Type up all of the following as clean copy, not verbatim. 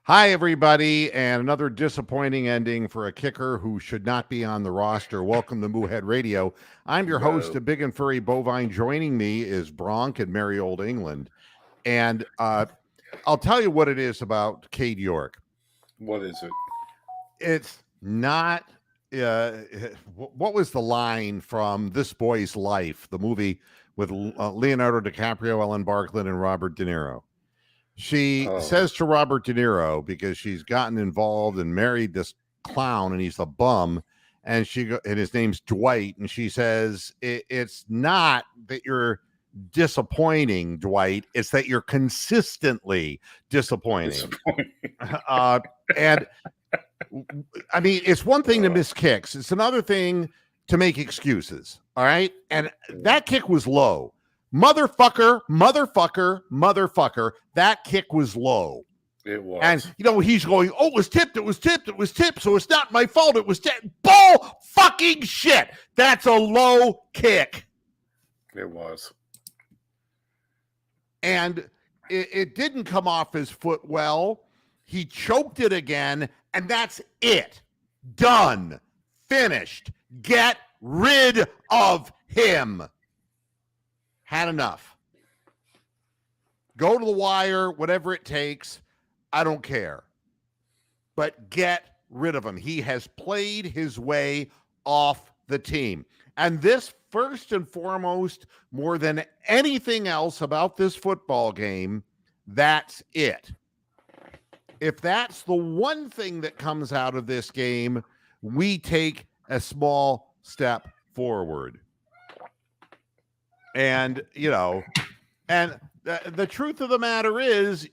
Hi, everybody, and another disappointing ending for a kicker who should not be on the roster. Welcome to Moohead Radio. I'm your host, Whoa. the Big and Furry Bovine. Joining me is Bronk in merry old England. And I'll tell you what it is about Cade York. What is it? It's not. What was the line from This Boy's Life, the movie with Leonardo DiCaprio, Ellen Barkley, and Robert De Niro? She says to Robert De Niro, because she's gotten involved and married this clown and he's a bum, and his name's Dwight, and she says, it's not that you're disappointing, Dwight, it's that you're consistently disappointing. And I mean, it's one thing to miss kicks, it's another thing to make excuses. All right. And that kick was low. Motherfucker. That kick was low. It was. And, he's going, oh, it was tipped. So it's not my fault. It was tipped. Bull fucking shit. That's a low kick. It was. And it didn't come off his foot well. He choked it again, and that's it. Done. Finished. Get rid of him. Had enough. Go to the wire, whatever it takes. I don't care. But get rid of him. He has played his way off the team. And this, first and foremost, more than anything else about this football game, that's it. If that's the one thing that comes out of this game, we take a small step forward. And, the truth of the matter is,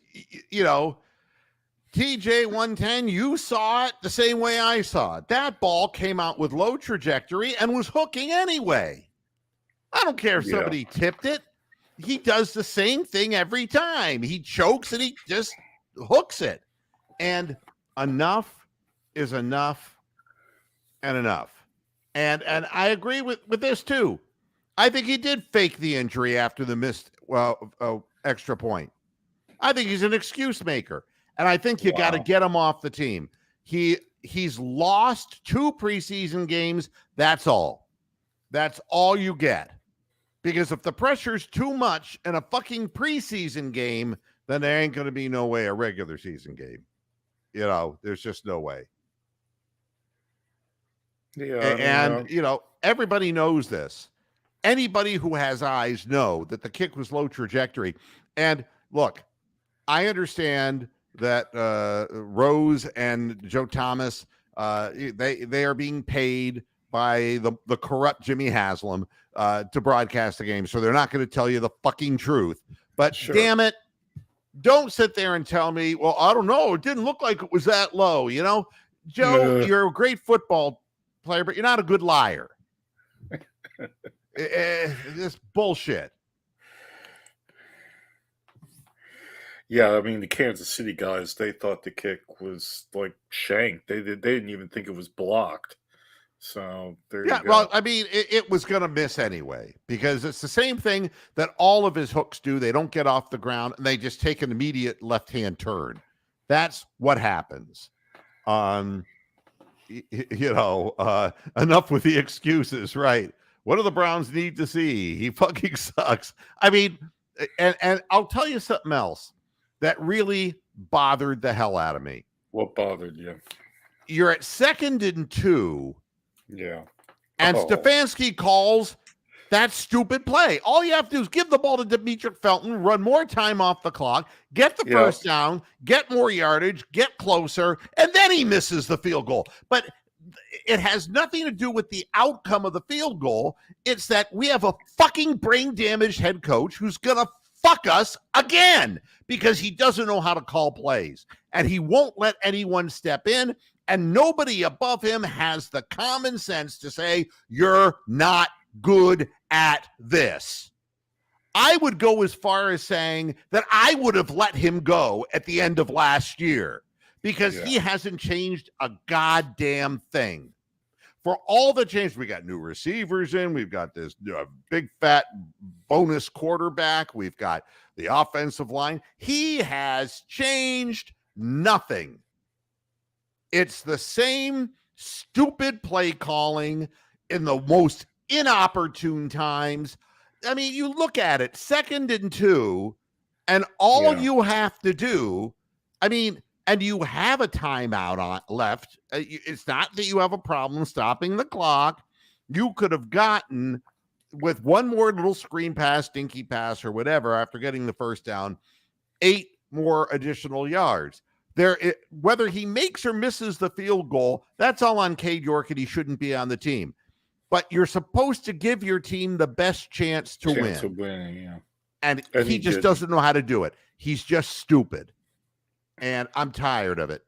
TJ 110, you saw it the same way I saw it. That ball came out with low trajectory and was hooking anyway. I don't care if somebody tipped it. He does the same thing every time. He chokes and he just hooks it. And enough is enough and enough. And I agree with this too. I think he did fake the injury after the missed extra point. I think he's an excuse maker. And I think you got to get him off the team. He's lost 2 preseason games. That's all. That's all you get. Because if the pressure's too much in a fucking preseason game, then there ain't going to be no way a regular season game. There's just no way. Yeah, and everybody knows this. Anybody who has eyes know that the kick was low trajectory. And look, I understand that Rose and Joe Thomas, they are being paid by the corrupt Jimmy Haslam to broadcast the game. So they're not going to tell you the fucking truth. But damn it, don't sit there and tell me, well, I don't know. It didn't look like it was that low. Joe, you're a great football player, but you're not a good liar. This bullshit. Yeah, I mean, the Kansas City guys, they thought the kick was like shanked. They didn't even think it was blocked. So there you go. Well, I mean, it was going to miss anyway, because it's the same thing that all of his hooks do. They don't get off the ground and they just take an immediate left-hand turn. That's what happens. Enough with the excuses, right? What do the Browns need to see? He fucking sucks. I mean, and I'll tell you something else that really bothered the hell out of me. What bothered you? You're at 2nd and 2. Yeah. And Stefanski calls that stupid play. All you have to do is give the ball to Demetric Felton, run more time off the clock, get the first down, get more yardage, get closer, and then he misses the field goal. But it has nothing to do with the outcome of the field goal. It's that we have a fucking brain-damaged head coach who's going to fuck us again because he doesn't know how to call plays. And he won't let anyone step in, and nobody above him has the common sense to say, you're not good at this. I would go as far as saying that I would have let him go at the end of last year because he hasn't changed a goddamn thing. For all the change, we got new receivers in. We've got this big, fat bonus quarterback. We've got the offensive line. He has changed Nothing. It's the same stupid play calling in the most inopportune times. I mean, you look at it, 2nd and 2, and all you have to do, I mean, and you have a timeout left. It's not that you have a problem stopping the clock. You could have gotten, with one more little screen pass, dinky pass, or whatever, after getting the first down, 8 more additional yards. Whether he makes or misses the field goal, that's all on Cade York, and he shouldn't be on the team. But you're supposed to give your team the best chance to win. And he just doesn't know how to do it. He's just stupid. And I'm tired of it.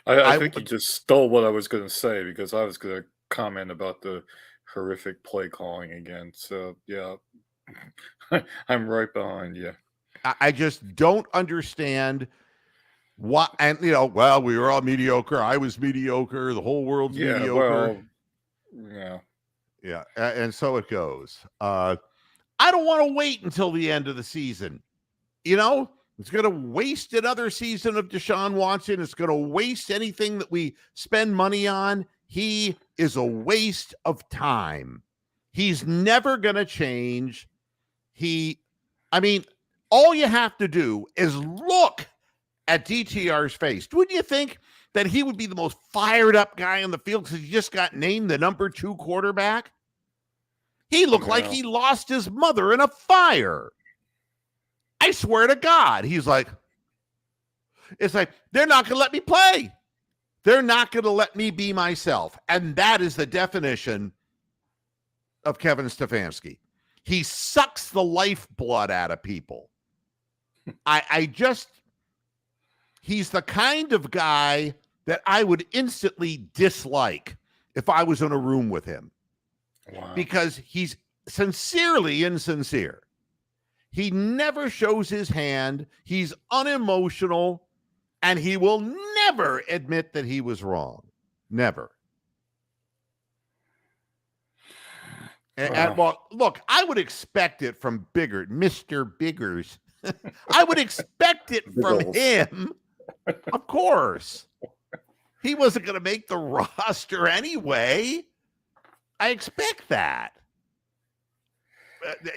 I think you just stole what I was going to say, because I was going to comment about the horrific play calling again. So, yeah, I'm right behind you. I just don't understand what, and well, we were all mediocre. I was mediocre. The whole world's mediocre. Well, yeah. And so it goes. I don't want to wait until the end of the season. It's going to waste another season of Deshaun Watson. It's going to waste anything that we spend money on. He is a waste of time. He's never going to change. All you have to do is look at DTR's face. Wouldn't you think that he would be the most fired up guy on the field because he just got named the number 2 quarterback? He looked like he lost his mother in a fire. I swear to God. He's like, it's like, they're not going to let me play. They're not going to let me be myself. And that is the definition of Kevin Stefanski. He sucks the lifeblood out of people. He's the kind of guy that I would instantly dislike if I was in a room with him. Wow. Because he's sincerely insincere. He never shows his hand. He's unemotional, and he will never admit that he was wrong. Never. And well, look, I would expect it from Mr. Biggers. I would expect it from him. Of course. He wasn't going to make the roster anyway. I expect that.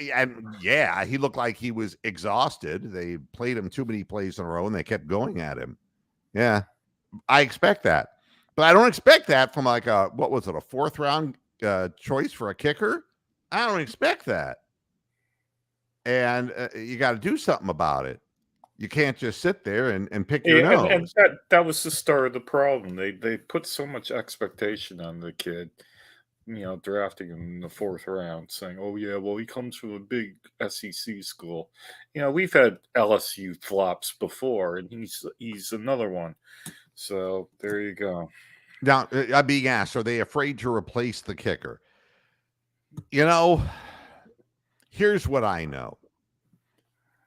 And yeah, he looked like he was exhausted. They played him too many plays in a row, and they kept going at him. Yeah, I expect that. But I don't expect that from like a 4th round choice for a kicker. I don't expect that. And you got to do something about it. You can't just sit there and pick your nose. And that was the start of the problem. They put so much expectation on the kid, drafting him in the 4th round, saying, "Oh yeah, well, he comes from a big SEC school." We've had LSU flops before, and he's another one. So there you go. Now, I'm being asked, are they afraid to replace the kicker? Here's what I know.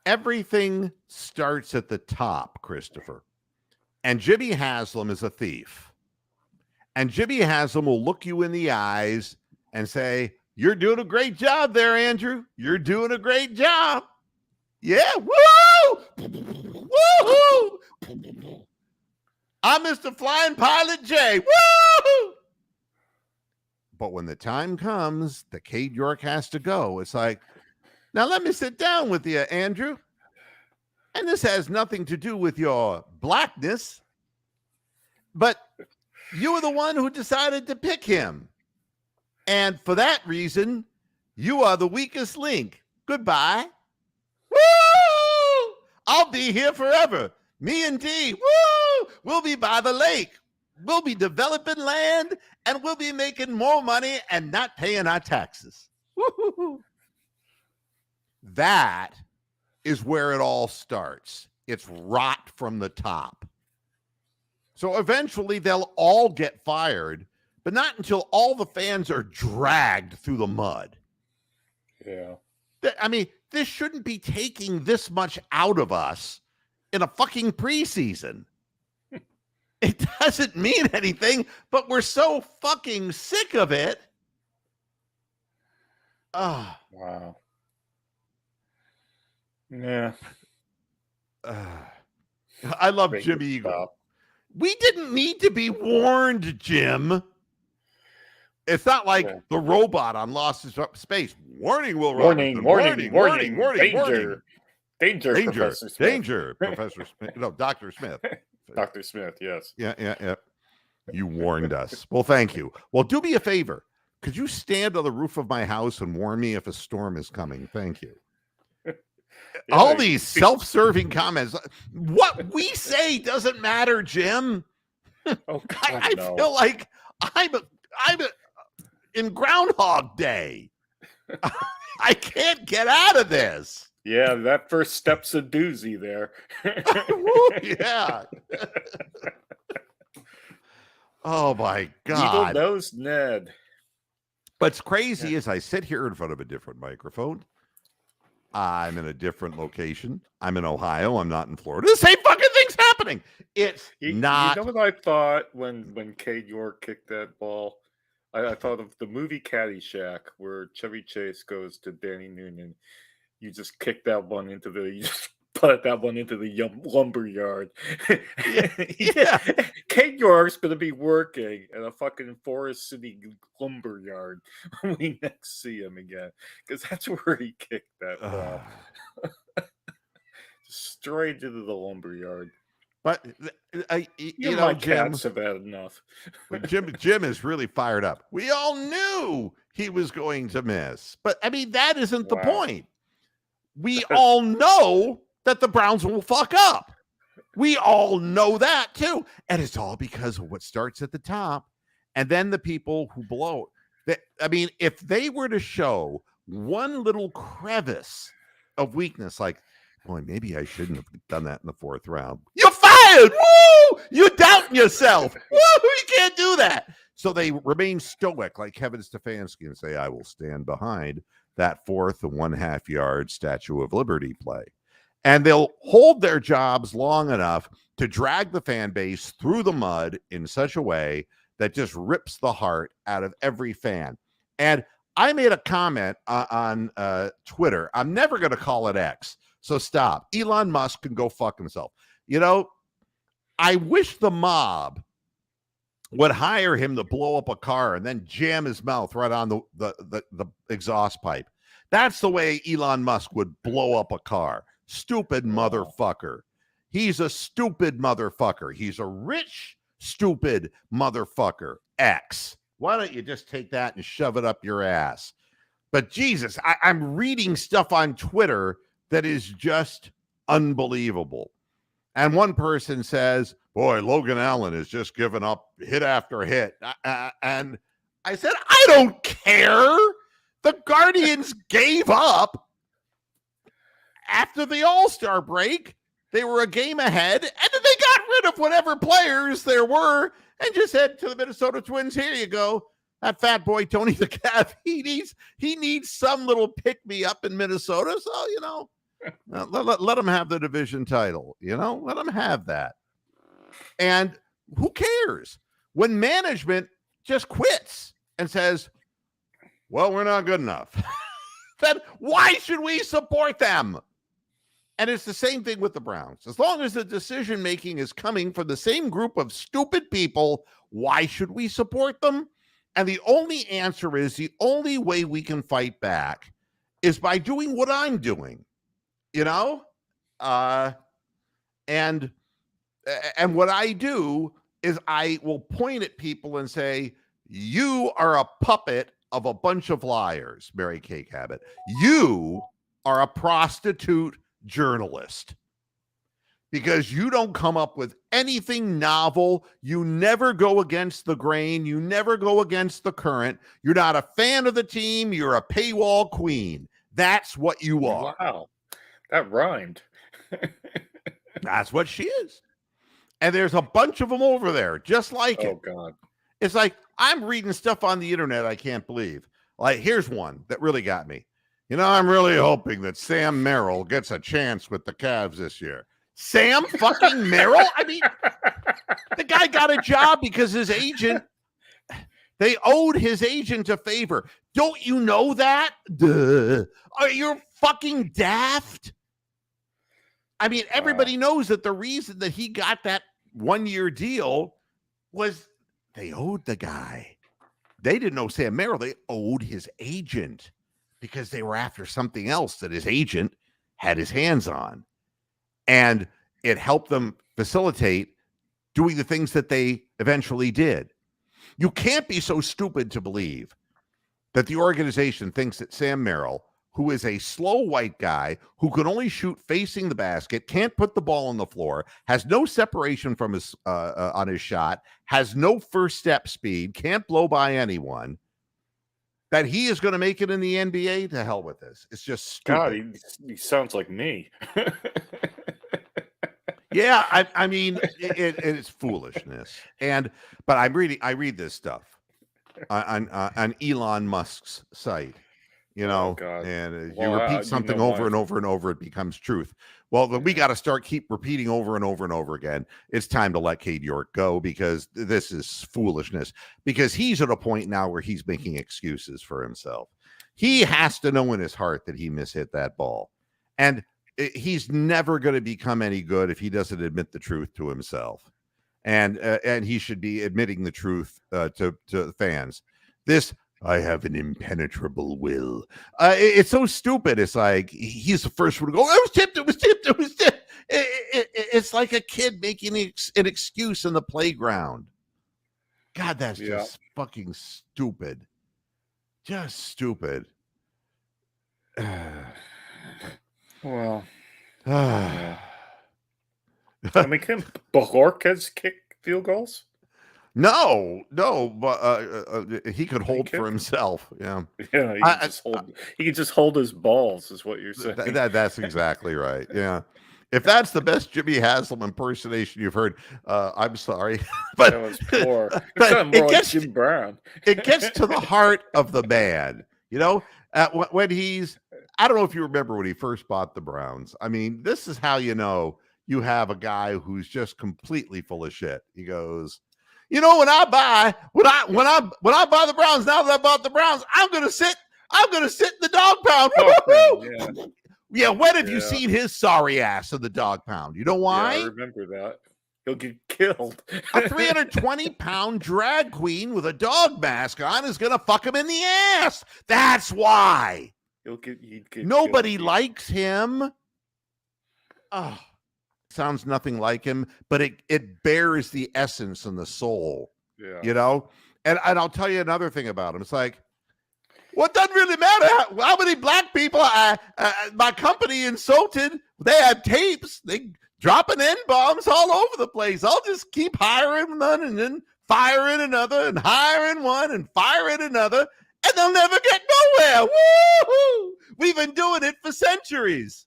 Everything starts at the top, Christopher. And Jimmy Haslam is a thief. And Jimmy Haslam will look you in the eyes and say, "You're doing a great job there, Andrew. You're doing a great job. Yeah, woo! Woo-hoo! I'm Mr. Flying Pilot J. Woo! But when the time comes, the Cade York has to go. It's like, now let me sit down with you, Andrew. And this has nothing to do with your blackness, but you were the one who decided to pick him. And for that reason, you are the weakest link. Goodbye. Woo! I'll be here forever. Me and D. Woo! We'll be by the lake. We'll be developing land, and we'll be making more money and not paying our taxes. Woo-hoo-hoo. That is where it all starts. It's rot from the top. So eventually they'll all get fired, but not until all the fans are dragged through the mud. Yeah. I mean, this shouldn't be taking this much out of us in a fucking preseason. It doesn't mean anything, but we're so fucking sick of it. Oh. Wow. Yeah. I love Make Jimmy it Eagle. stop. We didn't need to be warned, Jim. It's not like the robot on Lost in Space. Warning, Will Robinson. Warning, Warning. danger, Professor Smith. Danger, Professor Smith. No, Dr. Smith. Dr. Smith, yes. Yeah. You warned us. Well, thank you. Well, do me a favor. Could you stand on the roof of my house and warn me if a storm is coming? Thank you. Yeah, all these self-serving comments. What we say doesn't matter, Jim. Oh, God, I feel like I'm in Groundhog Day. I can't get out of this. Yeah, that first step's a doozy there. Yeah. Oh my God. Needle nose Ned. What's crazy is I sit here in front of a different microphone. I'm in a different location. I'm in Ohio. I'm not in Florida. The same fucking thing's happening. It's not. You know what I thought when Cade York kicked that ball? I thought of the movie Caddyshack, where Chevy Chase goes to Danny Noonan. You just kick that one into you just put that one into the lumber yard. Yeah. Cade York's going to be working at a fucking Forest City lumber yard when we next see him again, because that's where he kicked that ball. Straight into the lumber yard. But you know, my Jim, cats have had enough. Jim is really fired up. We all knew he was going to miss, but I mean that isn't the point. We all know that the Browns will fuck up. We all know that too, and it's all because of what starts at the top, and then the people who blow. I mean, if they were to show one little crevice of weakness, like, boy, maybe I shouldn't have done that in the fourth round. You're fired! Woo! You're doubting yourself. Woo! You can't do that. So they remain stoic like Kevin Stefanski and say, I will stand behind that 4th and 1/2 yard Statue of Liberty play. And they'll hold their jobs long enough to drag the fan base through the mud in such a way that just rips the heart out of every fan. And I made a comment on Twitter. I'm never going to call it X. So stop. Elon Musk can go fuck himself. You know, I wish the mob would hire him to blow up a car and then jam his mouth right on the exhaust pipe. That's the way Elon Musk would blow up a car. Stupid motherfucker. He's a stupid motherfucker. He's a rich, stupid motherfucker. X. Why don't you just take that and shove it up your ass? But Jesus, I'm reading stuff on Twitter that is just unbelievable. And one person says, boy, Logan Allen has just given up hit after hit. And I said, I don't care. The Guardians gave up after the All-Star break. They were a game ahead, and then they got rid of whatever players there were and just said to the Minnesota Twins, here you go. That fat boy, Tony the Cat, he needs some little pick-me-up in Minnesota. So, you know, let him have the division title. You know, let him have that. And who cares when management just quits and says, well, we're not good enough. Then why should we support them? And it's the same thing with the Browns. As long as the decision-making is coming from the same group of stupid people, why should we support them? And the only answer is the only way we can fight back is by doing what I'm doing, you know? And what I do is I will point at people and say, you are a puppet of a bunch of liars, Mary Kay Cabot. You are a prostitute journalist because you don't come up with anything novel. You never go against the grain. You never go against the current. You're not a fan of the team. You're a paywall queen. That's what you are. Wow, that rhymed. That's what she is. And there's a bunch of them over there just like it. Oh, God. It's like I'm reading stuff on the internet I can't believe. Like, here's one that really got me. You know, I'm really hoping that Sam Merrill gets a chance with the Cavs this year. Sam fucking Merrill? I mean, the guy got a job because his agent, they owed his agent a favor. Don't you know that? Duh. Are you fucking daft? I mean, everybody knows that the reason that he got that 1-year deal was they owed the guy. They didn't know Sam Merrill. They owed his agent because they were after something else that his agent had his hands on. And it helped them facilitate doing the things that they eventually did. You can't be so stupid to believe that the organization thinks that Sam Merrill, who is a slow white guy who can only shoot facing the basket, can't put the ball on the floor, has no separation from his on his shot, has no first step speed, can't blow by anyone, that he is going to make it in the NBA. To hell with this. It's just stupid. God, he sounds like me. Yeah, I mean, it's foolishness. But I read this stuff on Elon Musk's site, and you repeat something over and over and over, it becomes truth. Well, we got to keep repeating over and over and over again. It's time to let Cade York go because this is foolishness. Because he's at a point now where he's making excuses for himself. He has to know in his heart that he mishit that ball, and he's never going to become any good if he doesn't admit the truth to himself. And he should be admitting the truth to fans. I have an impenetrable will. It's so stupid. It's like he's the first one to go, it was tipped. It's like a kid making an excuse in the playground. God, that's just fucking stupid. Just stupid. Well, I mean, can Bajorquez kick field goals? No, but he could hold for himself. Yeah, he can just hold his balls, is what you're saying. That's exactly right. Yeah, if that's the best Jimmy Haslam impersonation you've heard, I'm sorry, but that was poor. But it gets Jim Brown. It gets to the heart of the man. When he's. I don't know if you remember when he first bought the Browns. I mean, this is how you know you have a guy who's just completely full of shit. He goes, when I buy the Browns, now that I bought the Browns, I'm gonna sit in the dog pound. Yeah, when have you seen his sorry ass in the dog pound? You know why? Yeah, I remember that. He'll get killed. A 320-pound drag queen with a dog mask on is gonna fuck him in the ass. That's why. Nobody likes him. Oh, sounds nothing like him, but it bears the essence and the soul. Yeah. And I'll tell you another thing about him. It's like, what doesn't really matter how many black people my company insulted. They had tapes. They dropping N-bombs all over the place. I'll just keep hiring one and then firing another and hiring one and firing another. And they'll never get nowhere. Woo-hoo! We've been doing it for centuries.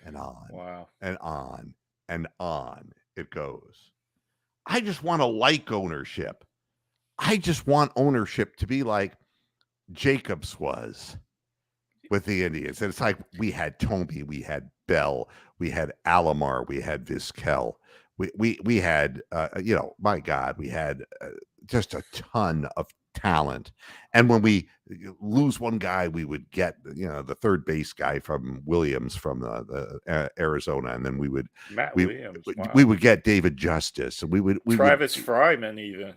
And on. Wow. And on. And on it goes. I just want to like ownership. I just want ownership to be like Jacobs was with the Indians. And it's like we had Tomey, we had Bell, we had Alomar, we had Vizquel. We had, my God, we had just a ton of talent. And when we lose one guy, we would get the third base guy from Williams from the Arizona, and then we would get David Justice, and we would Travis Fryman even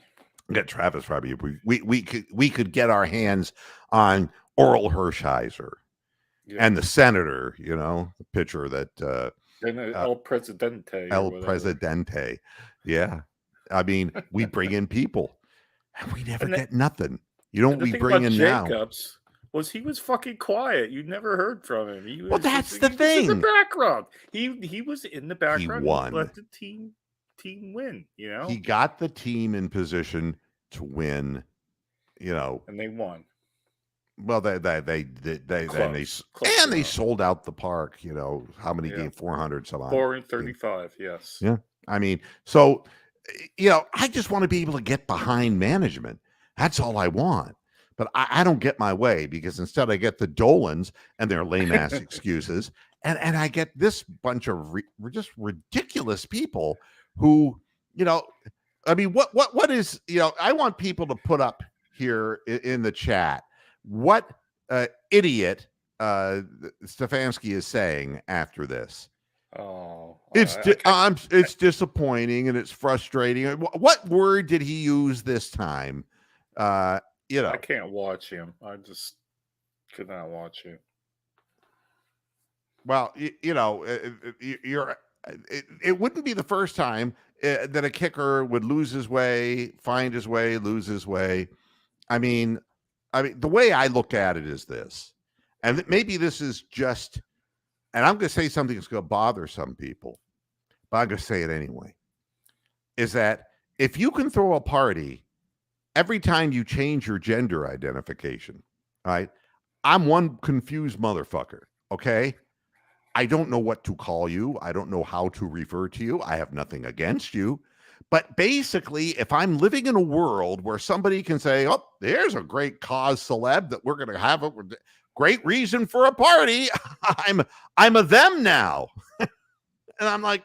get Travis Fryman. We could get our hands on Oral Hershiser and the Senator, the pitcher that El Presidente. El Presidente, yeah. I mean, we bring in people. And we never get nothing. We bring in Jacobs now. He was fucking quiet. You never heard from him. That's the thing. He was in the background. He was in the background. He won. He let the team win. He got the team in position to win. And they won. Well, they sold out the park. How many games? 400 some odd. 435. Yes. Yeah. I mean, so. I just want to be able to get behind management. That's all I want. But I don't get my way because instead I get the Dolans and their lame ass excuses. And I get this bunch of just ridiculous people who, I mean, what is, I want people to put up here in the chat what idiot Stefanski is saying after this. Oh, it's disappointing and it's frustrating. What word did he use this time? I can't watch him. I just could not watch him. Well, it wouldn't be the first time that a kicker would lose his way, find his way, lose his way. I mean, the way I look at it is this, and maybe this is just, and I'm going to say something that's going to bother some people, but I'm going to say it anyway, is that if you can throw a party every time you change your gender identification, right? I'm one confused motherfucker, okay? I don't know what to call you. I don't know how to refer to you. I have nothing against you. But basically, if I'm living in a world where somebody can say, oh, there's a great cause celeb that we're going to have a great reason for a party. I'm a them now. And I'm like,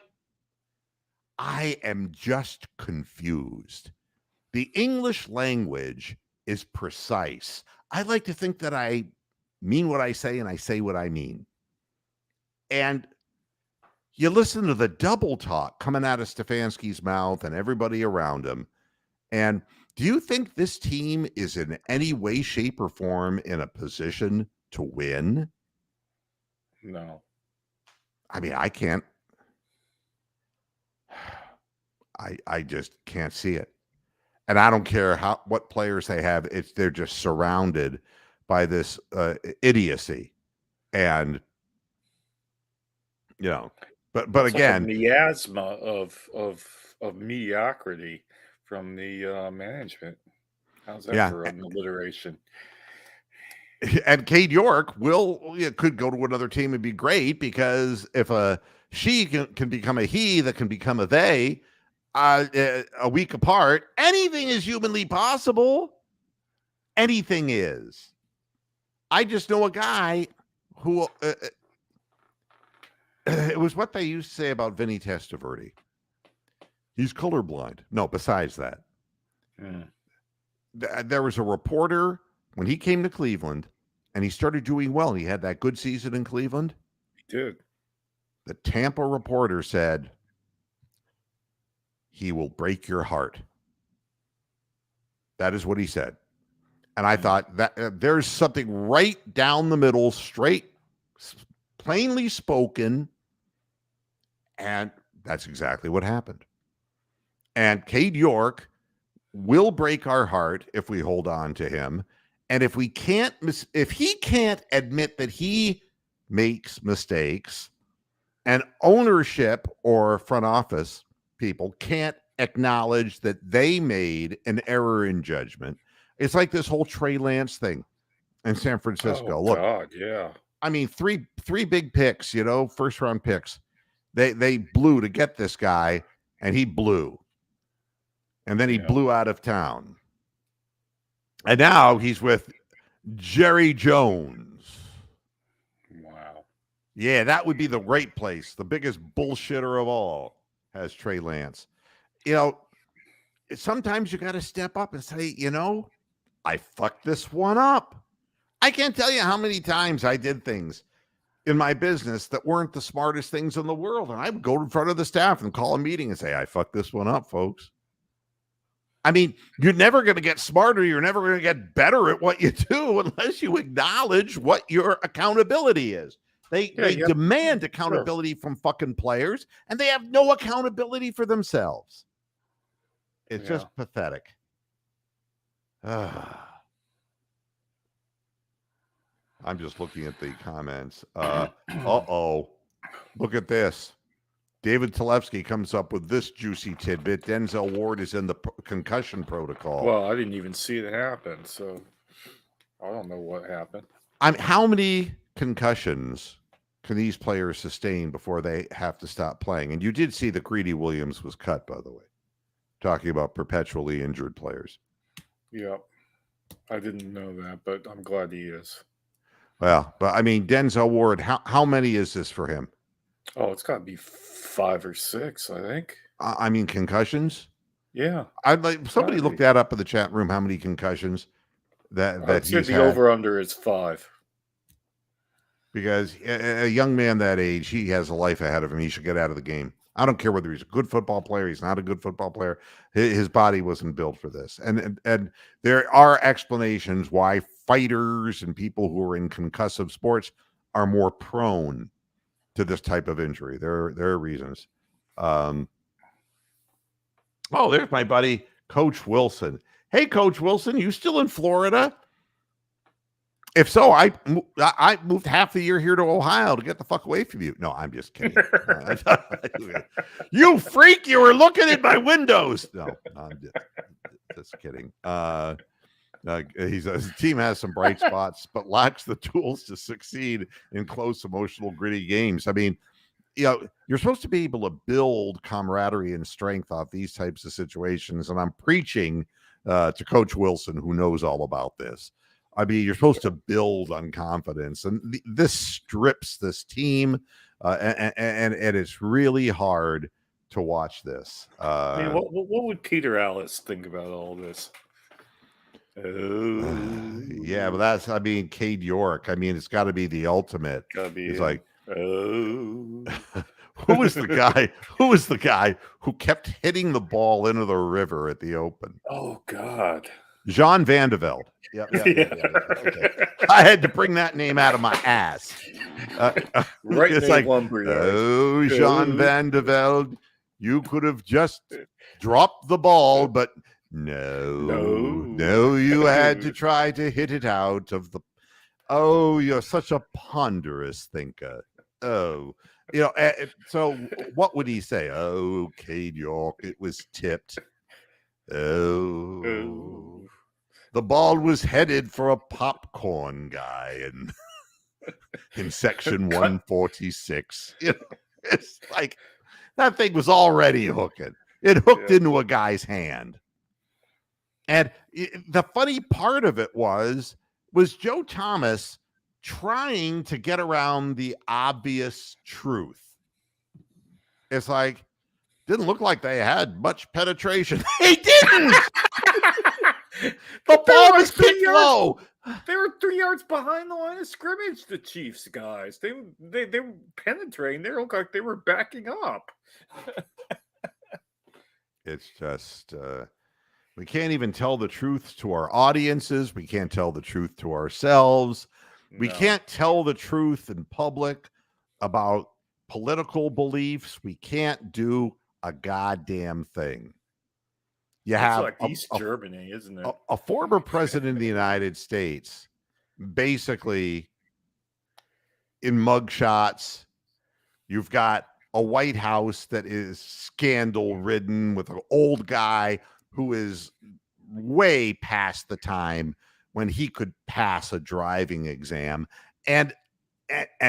I am just confused. The English language is precise. I like to think that I mean what I say and I say what I mean. And you listen to the double talk coming out of Stefanski's mouth and everybody around him. And do you think this team is in any way, shape, or form in a position to win? No. I mean, I can't. I just can't see it. And I don't care what players they have. They're just surrounded by this idiocy. And but it's again, like a miasma of mediocrity from the management. How's that for an alliteration? And Cade York could go to another team and be great, because if a she can become a he that can become a they a week apart, anything is humanly possible. Anything is. I just know a guy who it was what they used to say about Vinny Testaverde. He's colorblind. No, besides that, there was a reporter when he came to Cleveland and he started doing well. He had that good season in Cleveland. He did. The Tampa reporter said, he will break your heart. That is what he said. And I thought that there's something right down the middle, straight, plainly spoken. And that's exactly what happened. And Cade York will break our heart if we hold on to him. And if he can't admit that he makes mistakes, and ownership or front office people can't acknowledge that they made an error in judgment. It's like this whole Trey Lance thing in San Francisco. Oh, God, yeah. I mean, three big picks, first round picks. They blew to get this guy, and he blew. And then he blew out of town. And now he's with Jerry Jones. Wow. Yeah, that would be the right place. The biggest bullshitter of all has Trey Lance. Sometimes you got to step up and say, I fucked this one up. I can't tell you how many times I did things in my business that weren't the smartest things in the world. And I would go in front of the staff and call a meeting and say, I fucked this one up, folks. I mean, you're never going to get smarter. You're never going to get better at what you do unless you acknowledge what your accountability is. They demand accountability from fucking players, and they have no accountability for themselves. It's just pathetic. I'm just looking at the comments. Look at this. David Talevsky comes up with this juicy tidbit. Denzel Ward is in the concussion protocol. Well, I didn't even see it happen, so I don't know what happened. How many concussions can these players sustain before they have to stop playing? And you did see that Greedy Williams was cut, by the way, talking about perpetually injured players. Yeah, I didn't know that, but I'm glad he is. Well, but I mean, Denzel Ward, how many is this for him? Oh, it's got to be 5 or 6, I think. I mean, concussions? Yeah. I'd like somebody look that up in the chat room, how many concussions that he's the over-under is 5. because a young man that age, he has a life ahead of him. He should get out of the game. I don't care whether he's a good football player, he's not a good football player. His body wasn't built for this. And there are explanations why fighters and people who are in concussive sports are more prone to this type of injury. There are reasons. Oh, there's my buddy, Coach Wilson. Hey, Coach Wilson, you still in Florida? If so, I moved half the year here to Ohio to get the fuck away from you. No, I'm just kidding. You freak! You were looking at my windows. No, I'm just kidding. His team has some bright spots, but lacks the tools to succeed in close, emotional, gritty games. I mean, you're supposed to be able to build camaraderie and strength off these types of situations, and I'm preaching to Coach Wilson, who knows all about this. I mean, you're supposed to build on confidence, and this strips this team, and it's really hard to watch this. I mean, what would Peter Alice think about all this? Yeah, but that's, I mean, Cade York. I mean, it's got to be the ultimate. It's like, who was the guy? Who was the guy who kept hitting the ball into the river at the Open? Oh God. Jean Van de Velde. Yep. Okay. I had to bring that name out of my ass. Right. It's like, oh, Jean Van de Velde, you could have just dropped the ball, but no, you had to try to hit it out of the. Oh, you're such a ponderous thinker. Oh, so what would he say? Oh, Cade York, it was tipped. Oh. The ball was headed for a popcorn guy in section 146. It's like that thing was already hooking. It hooked into a guy's hand. And the funny part of it was Joe Thomas trying to get around the obvious truth. It's like, didn't look like they had much penetration. They didn't. The ball was kicked low. They were 3 yards behind the line of scrimmage. The Chiefs guys, they were penetrating. They looked like they were backing up. It's just we can't even tell the truth to our audiences. We can't tell the truth to ourselves. We can't tell the truth in public about political beliefs. We can't do a goddamn thing. You have like East Germany, isn't it? A former president of the United States, basically in mugshots. You've got a White House that is scandal-ridden with an old guy who is way past the time when he could pass a driving exam, and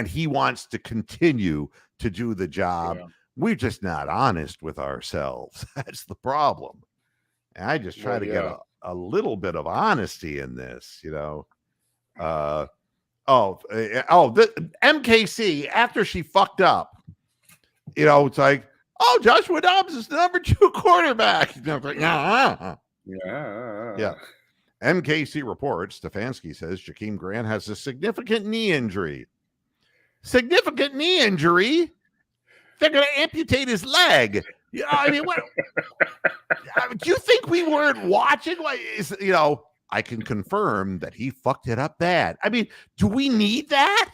he wants to continue to do the job. Yeah. We're just not honest with ourselves. That's the problem. And I just try to get a little bit of honesty in this, the MKC, after she fucked up, it's like, oh, Joshua Dobbs is the number 2 quarterback. Like, yeah. MKC reports, Stefanski says Jakeem Grant has a significant knee injury. Significant knee injury? They're going to amputate his leg. I mean, what? Do you think we weren't watching? I can confirm that he fucked it up bad. I mean, do we need that?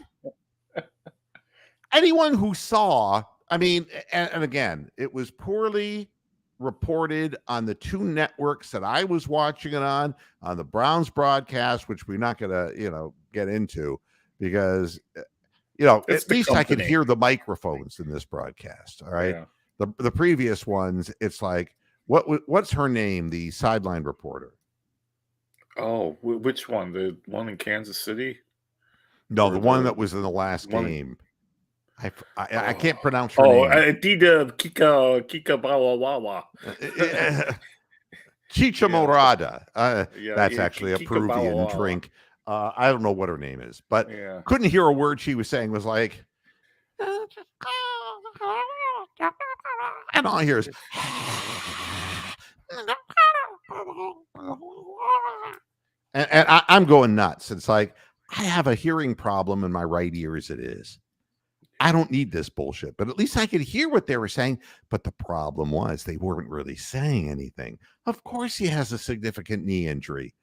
Anyone who saw, I mean, and again, it was poorly reported on the 2 networks that I was watching it on the Browns broadcast, which we're not going to, get into because, at least I could hear the microphones in this broadcast. All right. Yeah. The previous ones, it's like, what's her name? The sideline reporter. Oh, which one? The one in Kansas City? No, the one that was in the last game. I can't pronounce her name. Dida Kika Bawawawa. Chicha Morada. That's actually a Peruvian drink. I don't know what her name is, but couldn't hear a word she was saying. Was like, and all I hear is, and I'm going nuts. It's like, I have a hearing problem in my right ear as it is. I don't need this bullshit, but at least I could hear what they were saying. But the problem was they weren't really saying anything. Of course, he has a significant knee injury.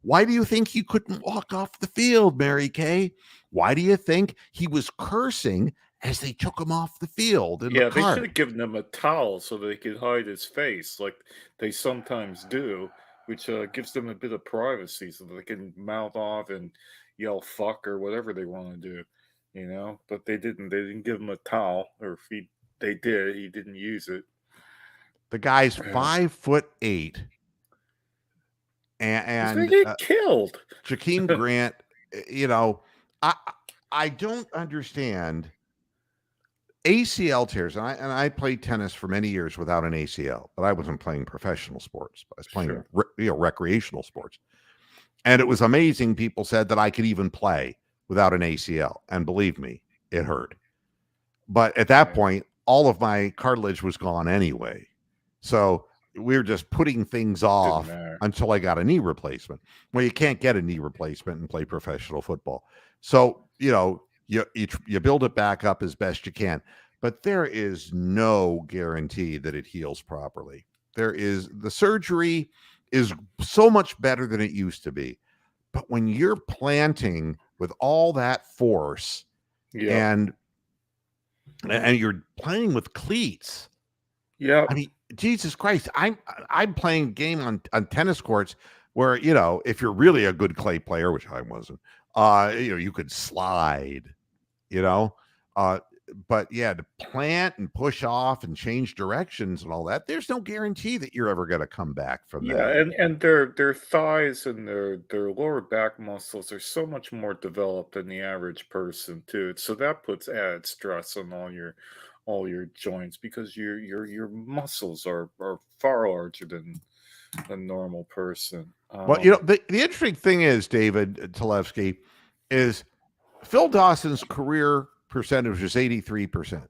Why do you think he couldn't walk off the field, Mary Kay? Why do you think he was cursing as they took him off the field in the Yeah, they should cart? have given him a towel so they could hide his face, like they sometimes do, which gives them a bit of privacy so that they can mouth off and yell "fuck" or whatever they want to do, But they didn't. They didn't give him a towel, or if they did, he didn't use it. The guy's Yeah. 5'8", He's gonna and get killed. Jakeem Grant. You know, I I don't understand ACL tears. And I played tennis for many years without an ACL, but I wasn't playing professional sports. I was playing Sure. recreational sports, and it was amazing. People said that I could even play without an ACL, and believe me, it hurt. But at that Yeah. point, all of my cartilage was gone anyway. So we were just putting things Didn't off matter. until I got a knee replacement. Well, you can't get a knee replacement and play professional football. So, you build it back up as best you can. But there is no guarantee that it heals properly. The surgery is so much better than it used to be. But when you're planting with all that force Yeah. and you're playing with cleats. Yeah. I mean, Jesus Christ, I'm playing a game on tennis courts where, if you're really a good clay player, which I wasn't, you could slide, you know. But yeah, to plant and push off and change directions and all that, there's no guarantee that you're ever going to come back from Yeah, that. and their thighs and their lower back muscles are so much more developed than the average person too. So that puts added stress on all your joints because your muscles are far larger than a normal person. Well, the interesting thing is, David Talevsky, is Phil Dawson's career percentage was 83%.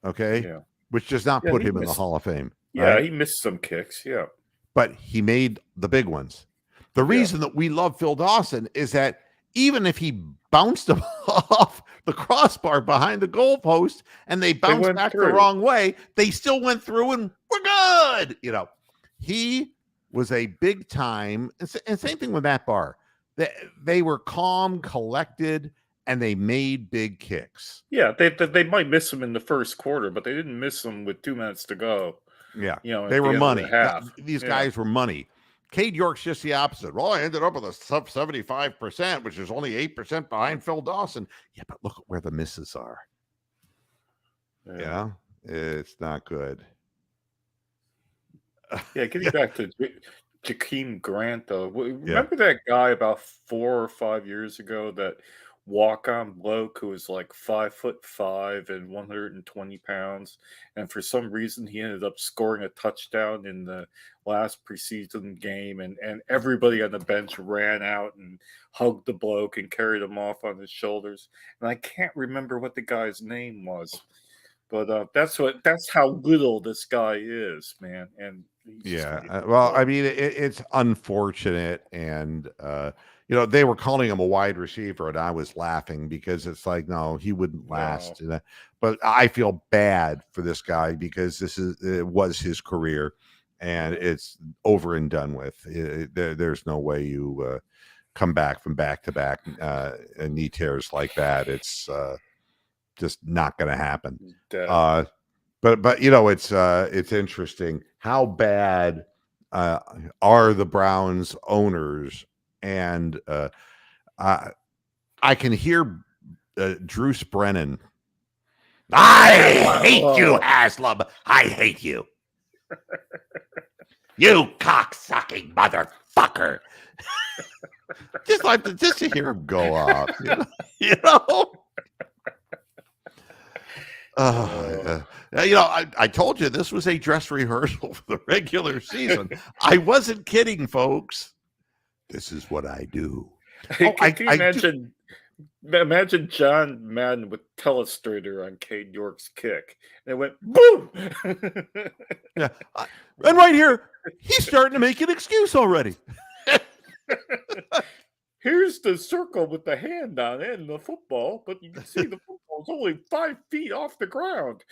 Okay. Yeah. Which does not Yeah, put him in the Hall of Fame. Right. he missed some kicks. Yeah. But he made the big ones. The Yeah. reason that we love Phil Dawson is that even if he bounced him off the crossbar behind the goalpost and they bounced went back the through. wrong way, they still went through and we're good. He was a big time, and same thing with Matt Barr. They were calm, collected, and they made big kicks. Yeah, they might miss him in the first quarter, but they didn't miss him with 2 minutes to go. Yeah, At they the were end of money. the half. These guys were money. Cade York's just the opposite. Well, I ended up with a sub 75%, which is only 8% behind Phil Dawson. Yeah, but look at where the misses are. Yeah, it's not good. Yeah, getting back to Jakeem Grant, though. Remember that guy about 4 or 5 years ago, that walk-on bloke who was like 5'5" and 120 pounds, and for some reason he ended up scoring a touchdown in the last preseason game, and everybody on the bench ran out and hugged the bloke and carried him off on his shoulders. And I can't remember what the guy's name was, but that's how little this guy is, man. And Well, I mean, it's unfortunate, and they were calling him a wide receiver, and I was laughing because it's like, no, he wouldn't last. But I feel bad for this guy because it was his career, and it's over and done with. There's no way you come back from back-to-back knee tears like that. It's just not going to happen. But it's interesting how bad are the Browns owners, and I can hear Bruce Brennan. I hate you, Haslam. I hate you. You cocksucking motherfucker. just to hear him go off, you know. I told you this was a dress rehearsal for the regular season. I wasn't kidding, folks. This is what I do. Can you imagine? Imagine John Madden with Telestrator on Cade York's kick, and it went boom. Yeah, and right here, he's starting to make an excuse already. here's the circle with the hand on it and the football, but you can see the football is only 5 feet off the ground.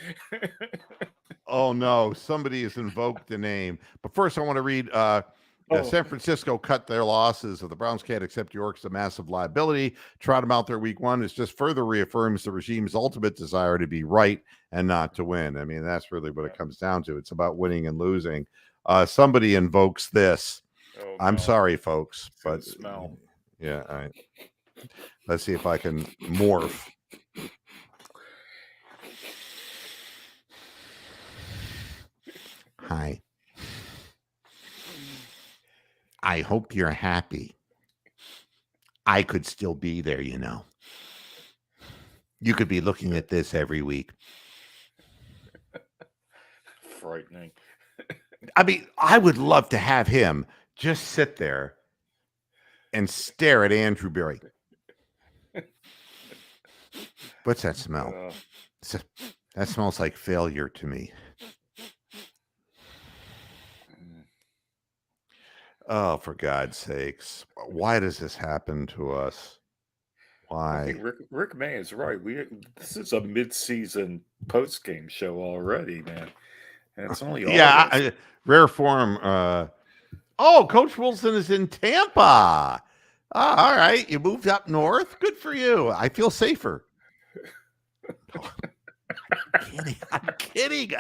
Oh no, somebody has invoked the name. But first I want to read San Francisco cut their losses. If the Browns can't accept York's a massive liability, trot them out there week one. It just further reaffirms the regime's ultimate desire to be right and not to win. I mean, that's really what it comes down to. It's about winning and losing. Somebody invokes this. Oh, I'm no. sorry, folks, It's gonna but smell. yeah, all right. Let's see if I can morph. Hi. I hope you're happy. I could still be there, you know. You could be looking at this every week. Frightening. I mean, I would love to have him just sit there and stare at Andrew Berry. What's that smell? That smells like failure to me. Oh, for God's sakes. Why does this happen to us? Why? I think Rick May is right. This is a mid-season post-game show already, man. And it's only August. Rare form. Coach Wilson is in Tampa. All right. You moved up north. Good for you. I feel safer. I'm kidding.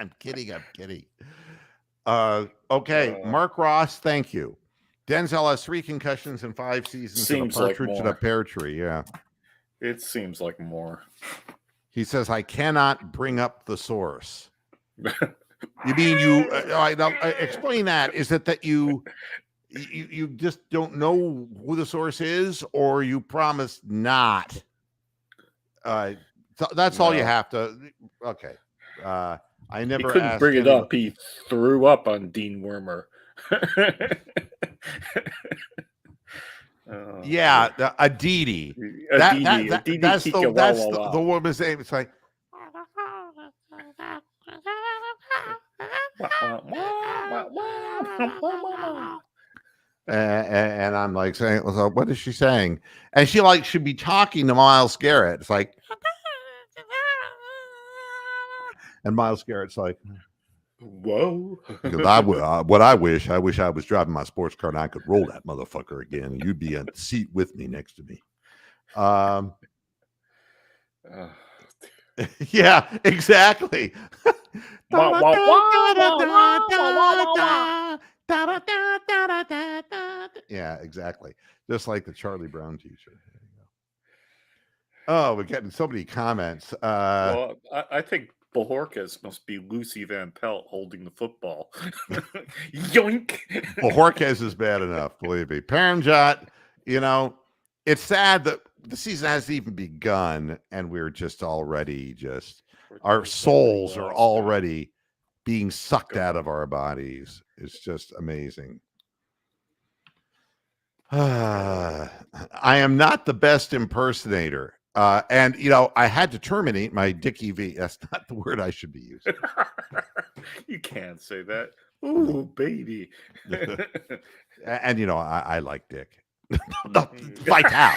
Okay. Mark Ross, thank you. Denzel has 3 concussions in 5 seasons and a partridge in a pear tree. Yeah. It seems like more. He says, I cannot bring up the source. You mean you explain that. Is it that you just don't know who the source is, or you promise not? That's all you have to. Okay. I never he couldn't asked bring it up. He threw up on Dean Wormer. Yeah, Aditi. That's the woman's name. It's like, and I'm like saying, what is she saying? And she should be talking to Myles Garrett. It's like, and Myles Garrett's like, whoa. What I wish I was driving my sports car and I could roll that motherfucker again, and you'd be in the seat with me next to me. Yeah, exactly. Yeah, exactly. Just like the Charlie Brown t-shirt. Oh, we're getting so many comments. Well, I think Bojorquez must be Lucy Van Pelt holding the football. Yoink! Bojorquez is bad enough, believe me. Paramjot, it's sad that the season hasn't even begun, and we're just already our souls are already being sucked out of our bodies. It's just amazing. I am not the best impersonator. And I had to terminate my Dickie V. That's not the word I should be using. You can't say that. Ooh, baby. And I like Dick. Vital.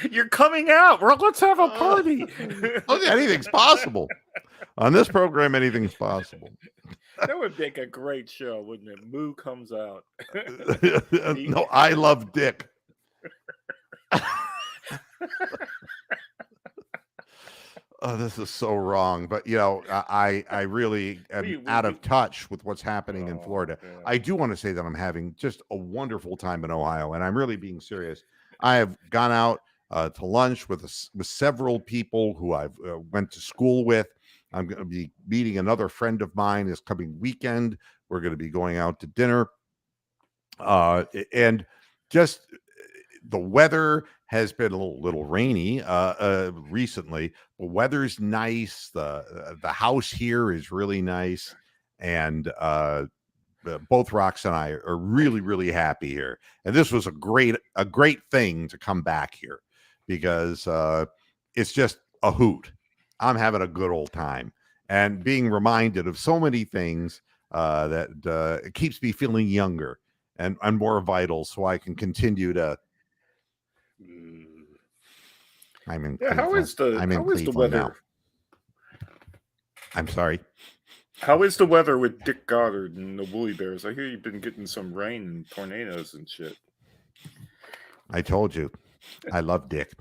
You're coming out. Let's have a party. Anything's possible. On this program, anything's possible. That would make a great show, wouldn't it? Moo comes out. No, I love Dick. Oh, this is so wrong. But, I really am out of touch with what's happening in Florida. Man. I do want to say that I'm having just a wonderful time in Ohio, and I'm really being serious. I have gone out to lunch with several people who I've went to school with. I'm going to be meeting another friend of mine this coming weekend. We're going to be going out to dinner. And just the weather has been a little rainy recently. The weather's nice. The house here is really nice. And both Rox and I are really, really happy here. And this was a great thing to come back here because it's just a hoot. I'm having a good old time and being reminded of so many things that it keeps me feeling younger. and more vital, so I can continue to. I'm in Cleveland. I'm in Cleveland now. I'm sorry. How is the weather with Dick Goddard and the Woolly Bears? I hear you've been getting some rain and tornadoes and shit. I told you, I love Dick.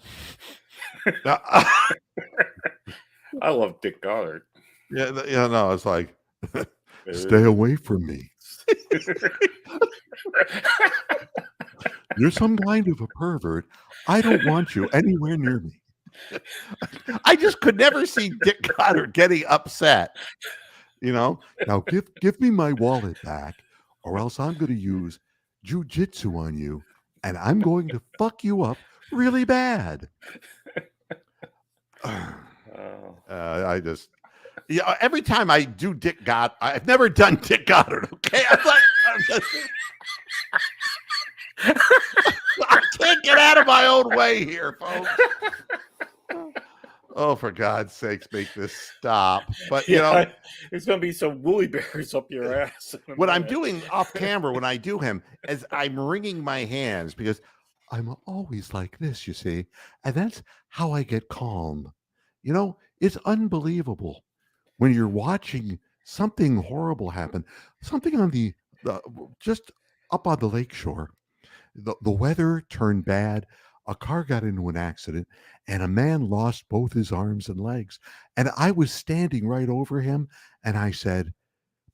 I love Dick Goddard. Yeah, no, it's like, stay away from me. You're some kind of a pervert. I don't want you anywhere near me. I just could never see Dick Goddard getting upset. Now give me my wallet back, or else I'm going to use jujitsu on you, and I'm going to fuck you up really bad. I just, every time I do Dick Goddard, I've never done Dick Goddard. Okay, I can't get out of my own way here, folks. Oh, for God's sakes, make this stop. But, there's going to be some Woolly Bears up your ass. What I'm doing off camera when I do him is I'm wringing my hands because I'm always like this, you see. And that's how I get calm. It's unbelievable when you're watching something horrible happen, something on the just up on the lakeshore. The weather turned bad. A car got into an accident and a man lost both his arms and legs. And I was standing right over him and I said,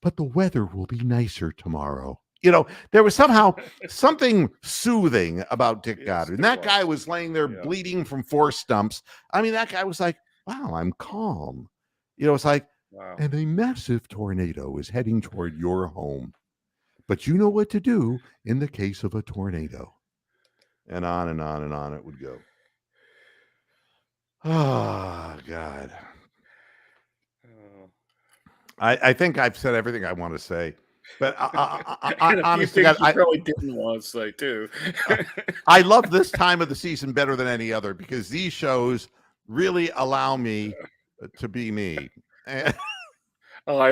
but the weather will be nicer tomorrow. There was somehow something soothing about Dick Goddard. And that guy was laying there bleeding from 4 stumps. I mean, that guy was like, wow, I'm calm. It's like, wow. And a massive tornado is heading toward your home. But you know what to do in the case of a tornado. And on and on and on it would go. Oh, God. I think I've said everything I want to say. But honestly, I probably didn't want to say, too. I love this time of the season better than any other because these shows really allow me to be me. I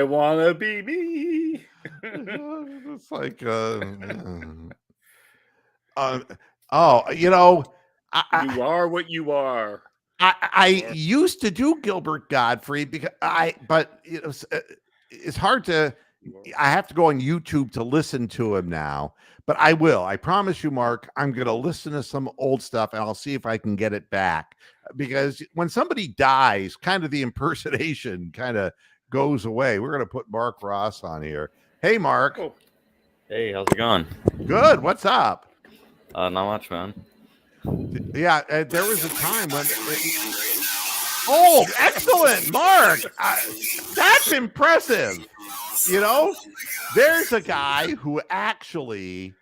want to be me. It's like, you are what you are. I used to do Gilbert Godfrey but it's hard to. I have to go on YouTube to listen to him now, but I will. I promise you, Mark. I'm going to listen to some old stuff, and I'll see if I can get it back. Because when somebody dies, kind of the impersonation kind of goes away. We're going to put Mark Ross on here. Hey, Mark. Oh. Hey, how's it going? Good. What's up? Not much, man. Yeah, there was a time when. Oh, excellent, Mark. That's impressive. There's a guy who actually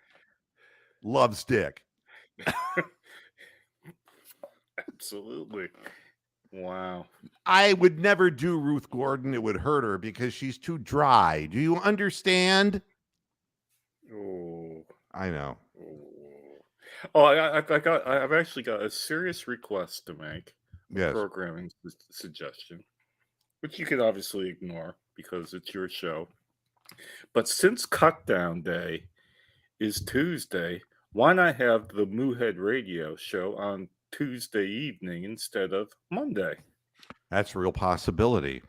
loves Dick. Absolutely. Wow. I would never do Ruth Gordon. It would hurt her because she's too dry. Do you understand? Oh, I know. Oh, I've actually got a serious request to make. Yes. Programming suggestion, which you could obviously ignore because it's your show. But since Cut Down Day is Tuesday, why not have the Moohead Radio show on Tuesday evening instead of Monday? That's a real possibility.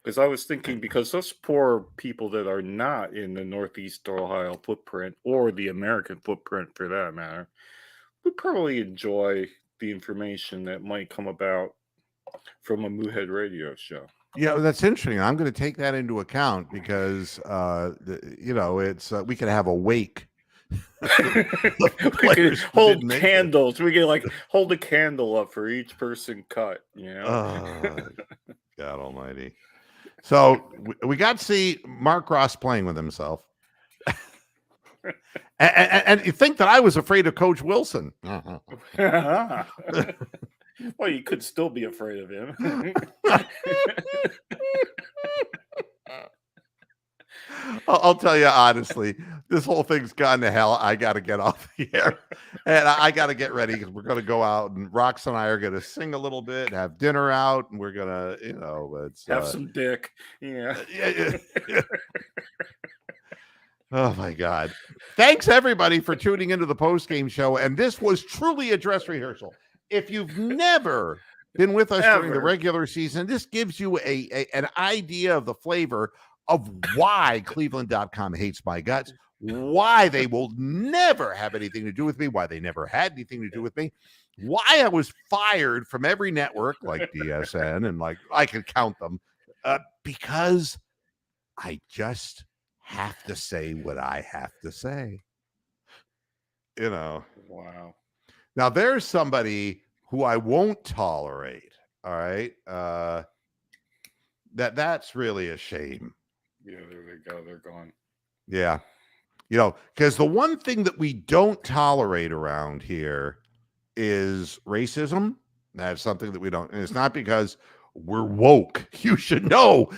Because I was thinking, because those poor people that are not in the Northeast Ohio footprint, or the American footprint for that matter, would probably enjoy the information that might come about from a Moohead Radio show. Yeah, that's interesting. I'm going to take that into account because, it's we could have a wake. We could hold candles. We could hold a candle up for each person cut. God Almighty. So we got to see Mark Ross playing with himself, and you think that I was afraid of Coach Wilson? Well, you could still be afraid of him. I'll tell you honestly, this whole thing's gone to hell. I got to get off the air, and I got to get ready because we're going to go out, and Rox and I are going to sing a little bit, have dinner out, and we're going to, have some dick. Yeah. Oh my God. Thanks everybody for tuning into the post-game show. And this was truly a dress rehearsal. If you've never been with us during the regular season, this gives you an idea of the flavor of why Cleveland.com hates my guts, why they will never have anything to do with me, why they never had anything to do with me, why I was fired from every network like DSN and like I could count them, because I just have to say what I have to say. You know. Wow. Now there's somebody who I won't tolerate. All right. That's really a shame. Yeah, there they go. They're gone. Yeah. You know, because the one thing that we don't tolerate around here is racism. That's something that we don't, and it's not because we're woke. You should know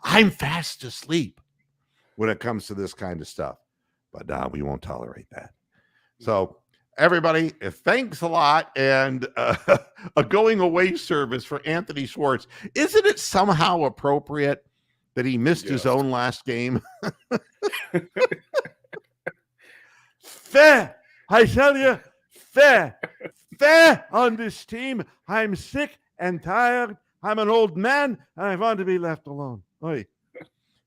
I'm fast asleep when it comes to this kind of stuff. But we won't tolerate that. So everybody, thanks a lot. And a going away service for Anthony Schwartz. Isn't it somehow appropriate that he missed his own last game? Fair, I tell you, fair on this team. I'm sick and tired. I'm an old man, and I want to be left alone. Oy.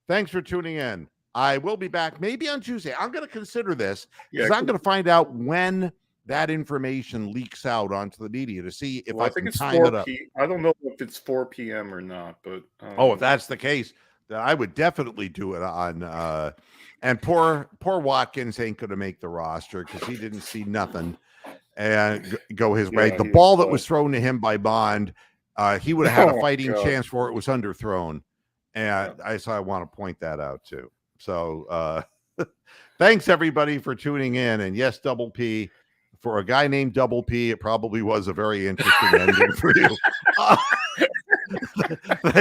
Thanks for tuning in. I will be back maybe on Tuesday. I'm going to consider this because I'm going to find out when that information leaks out onto the media to see if I think can time it up. I don't know if it's 4 p.m. or not, but if that's the case, then I would definitely do it on. And poor Watkins ain't going to make the roster because he didn't see nothing and go his way. The ball that was thrown to him by Bond, he would have had a fighting chance for it was underthrown. And I want to point that out too. So thanks everybody for tuning in. And yes, Double P, for a guy named Double P, it probably was a very interesting ending for you.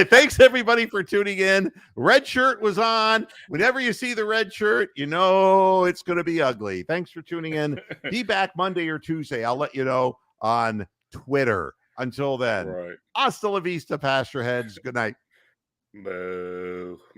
Thanks everybody for tuning in. Red shirt was on. Whenever you see the red shirt, you know it's going to be ugly. Thanks for tuning in. Be back Monday or Tuesday. I'll let you know on Twitter. Until then, hasta la vista, pasture heads. Good night. Boo.